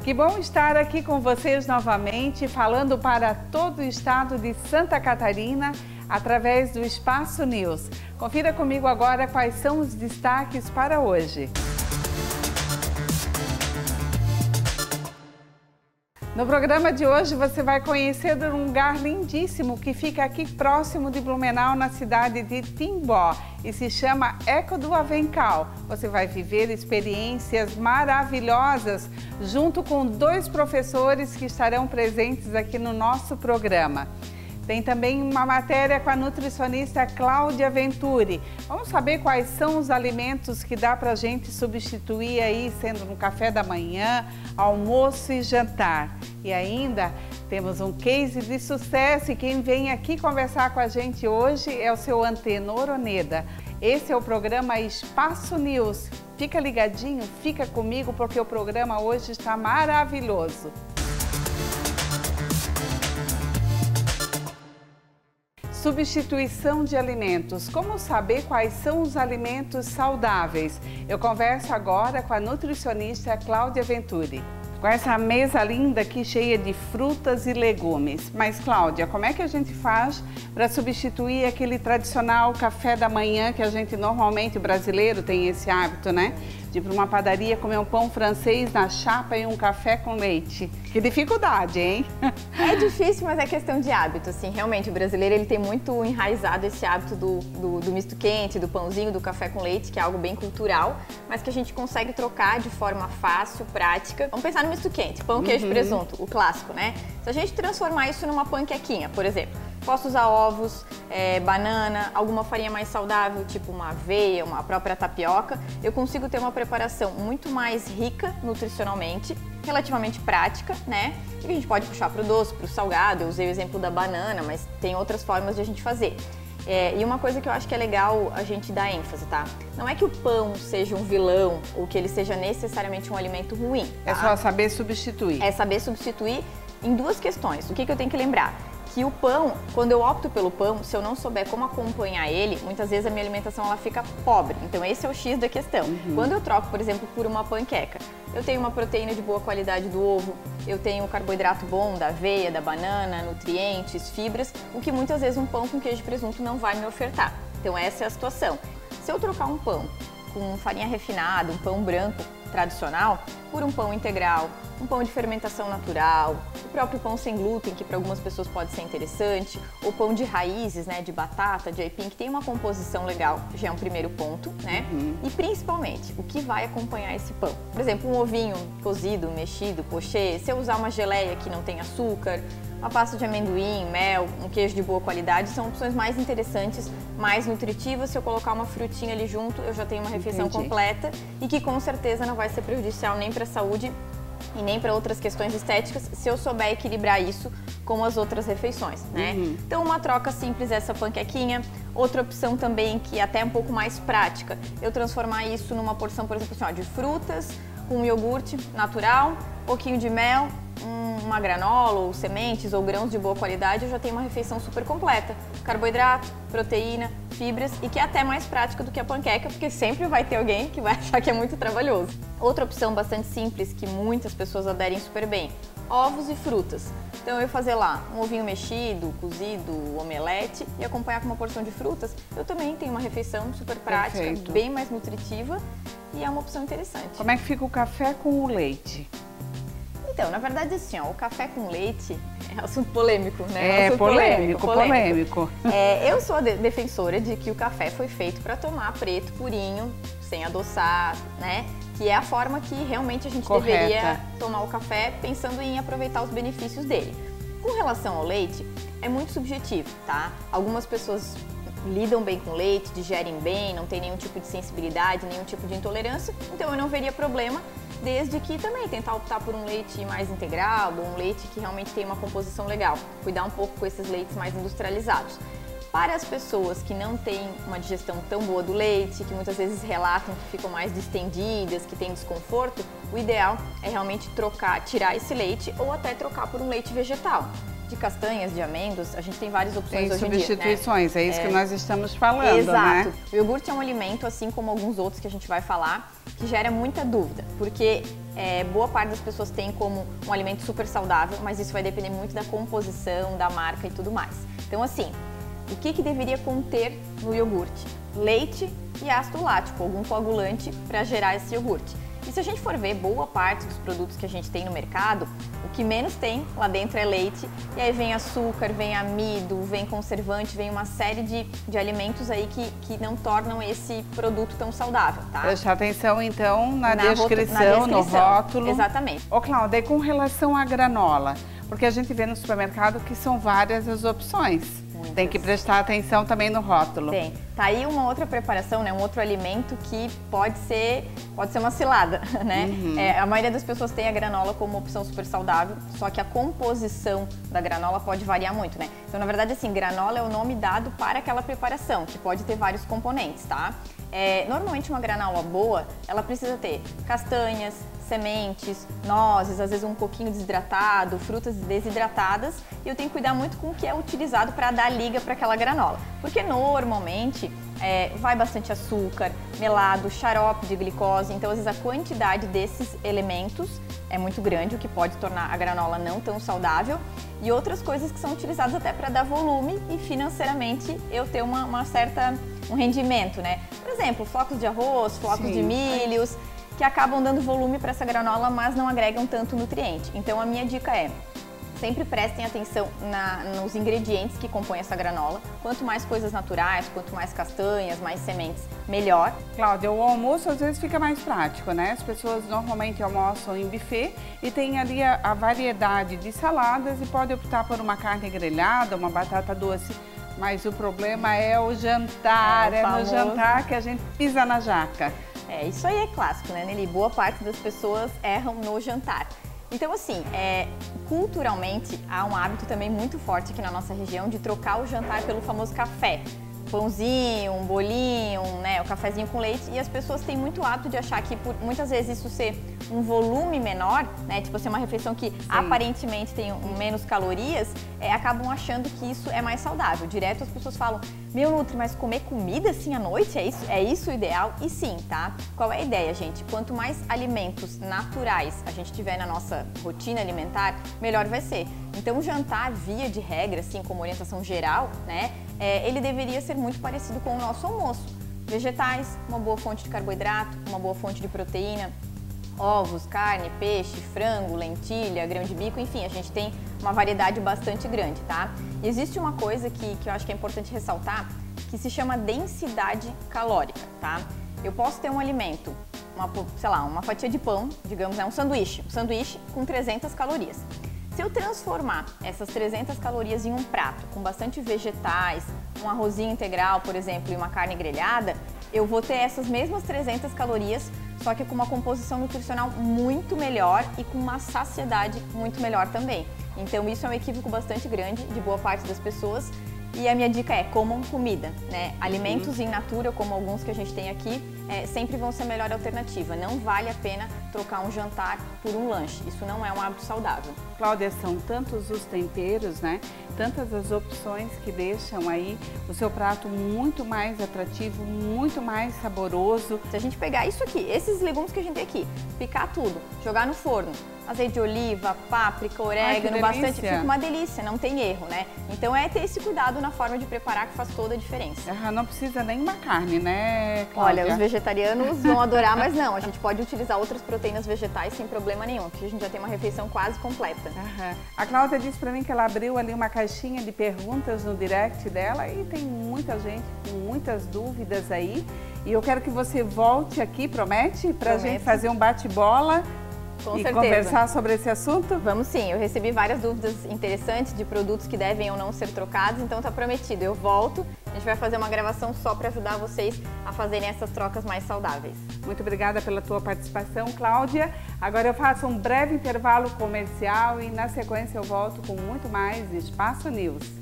Que bom estar aqui com vocês novamente, falando para todo o estado de Santa Catarina, através do Espaço News. Confira comigo agora quais são os destaques para hoje. No programa de hoje você vai conhecer um lugar lindíssimo que fica aqui próximo de Blumenau, na cidade de Timbó, e se chama Eco do Avencal. Você vai viver experiências maravilhosas junto com 2 professores que estarão presentes aqui no nosso programa. Tem também uma matéria com a nutricionista Cláudia Venturi. Vamos saber quais são os alimentos que dá para a gente substituir aí, sendo no café da manhã, almoço e jantar. E ainda temos um case de sucesso e quem vem aqui conversar com a gente hoje é o seu Antenor Oneda. Esse é o programa Espaço News. Fica ligadinho, fica comigo porque o programa hoje está maravilhoso. Substituição de alimentos. Como saber quais são os alimentos saudáveis? Eu converso agora com a nutricionista Cláudia Venturi. Com essa mesa linda aqui cheia de frutas e legumes. Mas, Cláudia, como é que a gente faz para substituir aquele tradicional café da manhã que a gente normalmente, o brasileiro, tem esse hábito, né? De ir para uma padaria comer um pão francês na chapa e um café com leite. Que dificuldade, hein? É difícil, mas é questão de hábito, assim. Realmente, o brasileiro ele tem muito enraizado esse hábito do misto quente, do pãozinho, do café com leite, que é algo bem cultural, mas que a gente consegue trocar de forma fácil, prática. Vamos pensar no misto quente, pão, queijo, presunto, o clássico, né? Se a gente transformar isso numa panquequinha, por exemplo, posso usar ovos, banana, alguma farinha mais saudável, tipo uma aveia, uma própria tapioca. Eu consigo ter uma preparação muito mais rica nutricionalmente, relativamente prática, né? E a gente pode puxar para o doce, para o salgado. Eu usei o exemplo da banana, mas tem outras formas de a gente fazer. E uma coisa que eu acho que é legal a gente dar ênfase, tá? Não é que o pão seja um vilão ou que ele seja necessariamente um alimento ruim, tá? É só saber substituir. É saber substituir em 2 questões. O que eu tenho que lembrar? Que o pão, quando eu opto pelo pão, se eu não souber como acompanhar ele, muitas vezes a minha alimentação ela fica pobre. Então esse é o X da questão. Quando eu troco, por exemplo, por uma panqueca, eu tenho uma proteína de boa qualidade do ovo, eu tenho carboidrato bom da aveia, da banana, nutrientes, fibras, o que muitas vezes um pão com queijo e presunto não vai me ofertar. Então essa é a situação. Se eu trocar um pão com farinha refinada, um pão branco tradicional, por um pão integral, um pão de fermentação natural, o próprio pão sem glúten, que para algumas pessoas pode ser interessante, ou pão de raízes, né, de batata, de aipim, que tem uma composição legal, já é um primeiro ponto, né? E principalmente, o que vai acompanhar esse pão? Por exemplo, um ovinho cozido, mexido, pochê, se eu usar uma geleia que não tem açúcar, uma pasta de amendoim, mel, um queijo de boa qualidade, são opções mais interessantes, mais nutritivas. Se eu colocar uma frutinha ali junto, eu já tenho uma refeição completa e que com certeza não vai ser prejudicial nem para a saúde e nem para outras questões estéticas, se eu souber equilibrar isso com as outras refeições, né? Então uma troca simples, essa panquequinha. Outra opção também, que é até um pouco mais prática, eu transformar isso numa porção, por exemplo, assim, ó, de frutas, com iogurte natural, um pouquinho de mel, uma granola ou sementes ou grãos de boa qualidade, eu já tenho uma refeição super completa. Carboidrato, proteína, fibras e que é até mais prática do que a panqueca, porque sempre vai ter alguém que vai achar que é muito trabalhoso. Outra opção bastante simples que muitas pessoas aderem super bem, ovos e frutas. Então eu fazer lá um ovinho mexido, cozido, omelete e acompanhar com uma porção de frutas, eu também tenho uma refeição super prática, bem mais nutritiva e é uma opção interessante. Como é que fica o café com o leite? Então, na verdade, assim, ó, o café com leite é assunto polêmico, né? É polêmico. Eu sou a defensora de que o café foi feito para tomar preto, purinho, sem adoçar, né? Que é a forma que realmente a gente deveria tomar o café pensando em aproveitar os benefícios dele. Com relação ao leite, é muito subjetivo, tá? Algumas pessoas lidam bem com leite, digerem bem, não tem nenhum tipo de sensibilidade, nenhum tipo de intolerância, então eu não veria problema, desde que também tentar optar por um leite mais integral, ou um leite que realmente tem uma composição legal, cuidar um pouco com esses leites mais industrializados. Para as pessoas que não têm uma digestão tão boa do leite, que muitas vezes relatam que ficam mais distendidas, que têm desconforto, o ideal é realmente tirar esse leite ou até trocar por um leite vegetal. de castanhas, de amêndoas, a gente tem várias opções tem hoje em dia, né? substituições, é isso que nós estamos falando, Exato. né? O iogurte é um alimento, assim como alguns outros que a gente vai falar, que gera muita dúvida, porque boa parte das pessoas tem como um alimento super saudável, mas isso vai depender muito da composição, da marca e tudo mais. Então, assim, o que deveria conter no iogurte? Leite e ácido lático, algum coagulante para gerar esse iogurte. E se a gente for ver, boa parte dos produtos que a gente tem no mercado, o que menos tem lá dentro é leite, e aí vem açúcar, vem amido, vem conservante, vem uma série de alimentos aí que não tornam esse produto tão saudável, tá? Prestar atenção, então, na descrição, no rótulo. Exatamente. Ô, Cláudia, e com relação à granola? Porque a gente vê no supermercado que são várias as opções. Muitas. Tem que prestar atenção também no rótulo. Tem. Tá aí uma outra preparação, né? Um outro alimento que pode ser uma cilada, né? Uhum. A maioria das pessoas tem a granola como opção super saudável, só que a composição da granola pode variar muito, né? Então, na verdade, assim, granola é o nome dado para aquela preparação, que pode ter vários componentes, tá? Normalmente uma granola boa, ela precisa ter castanhas, sementes, nozes, às vezes um coquinho desidratado, frutas desidratadas, e eu tenho que cuidar muito com o que é utilizado para dar liga para aquela granola, porque normalmente vai bastante açúcar, melado, xarope de glicose, então às vezes a quantidade desses elementos é muito grande, o que pode tornar a granola não tão saudável, e outras coisas que são utilizadas até para dar volume e financeiramente eu ter um rendimento, né? Por exemplo, flocos de arroz, flocos de milhos, que acabam dando volume para essa granola, mas não agregam tanto nutriente. Então a minha dica é, sempre prestem atenção nos ingredientes que compõem essa granola. Quanto mais coisas naturais, quanto mais castanhas, mais sementes, melhor. Cláudia, o almoço às vezes fica mais prático, né? As pessoas normalmente almoçam em buffet e tem ali a variedade de saladas e pode optar por uma carne grelhada, uma batata doce. Mas o problema é o jantar, no jantar que a gente pisa na jaca. Isso aí é clássico, né, Nelly? Boa parte das pessoas erram no jantar. Então, assim, culturalmente, há um hábito também muito forte aqui na nossa região de trocar o jantar pelo famoso café. Pãozinho, um bolinho, né, o cafezinho com leite, e as pessoas têm muito hábito de achar que por muitas vezes isso ser um volume menor, né, tipo ser uma refeição que aparentemente tem menos calorias, acabam achando que isso é mais saudável. Direto as pessoas falam, meu Nutri, mas comer comida assim à noite, é isso o ideal? E sim, tá? Qual é a ideia, gente? Quanto mais alimentos naturais a gente tiver na nossa rotina alimentar, melhor vai ser. Então o jantar, via de regra, assim, como orientação geral, né, ele deveria ser muito parecido com o nosso almoço. Vegetais, uma boa fonte de carboidrato, uma boa fonte de proteína, ovos, carne, peixe, frango, lentilha, grão de bico, enfim, a gente tem uma variedade bastante grande, tá? E existe uma coisa que eu acho que é importante ressaltar, que se chama densidade calórica, tá? Eu posso ter um alimento, uma fatia de pão, digamos, um sanduíche com 300 calorias. Se eu transformar essas 300 calorias em um prato com bastante vegetais, um arrozinho integral, por exemplo, e uma carne grelhada, eu vou ter essas mesmas 300 calorias, só que com uma composição nutricional muito melhor e com uma saciedade muito melhor também. Então isso é um equívoco bastante grande de boa parte das pessoas. E a minha dica é, comam comida, né? Alimentos in natura, como alguns que a gente tem aqui, sempre vão ser a melhor alternativa. Não vale a pena trocar um jantar por um lanche. Isso não é um hábito saudável. Cláudia, são tantos os temperos, né? Tantas as opções que deixam aí o seu prato muito mais atrativo, muito mais saboroso. Se a gente pegar isso aqui, esses legumes que a gente tem aqui, picar tudo, jogar no forno, azeite de oliva, páprica, orégano, bastante, fica uma delícia, não tem erro, né? Então ter esse cuidado na forma de preparar que faz toda a diferença. Não precisa nem uma carne, né, Cláudia? Olha, os vegetarianos vão adorar, mas não, a gente pode utilizar outras proteínas vegetais sem problema nenhum, porque a gente já tem uma refeição quase completa. A Cláudia disse pra mim que ela abriu ali uma caixinha de perguntas no direct dela e tem muita gente com muitas dúvidas aí. E eu quero que você volte aqui, promete? Pra gente fazer um bate-bola. Com e certeza. Conversar sobre esse assunto? Vamos sim, eu recebi várias dúvidas interessantes de produtos que devem ou não ser trocados, então tá prometido, eu volto, a gente vai fazer uma gravação só para ajudar vocês a fazerem essas trocas mais saudáveis. Muito obrigada pela tua participação, Cláudia. Agora eu faço um breve intervalo comercial e na sequência eu volto com muito mais Espaço News.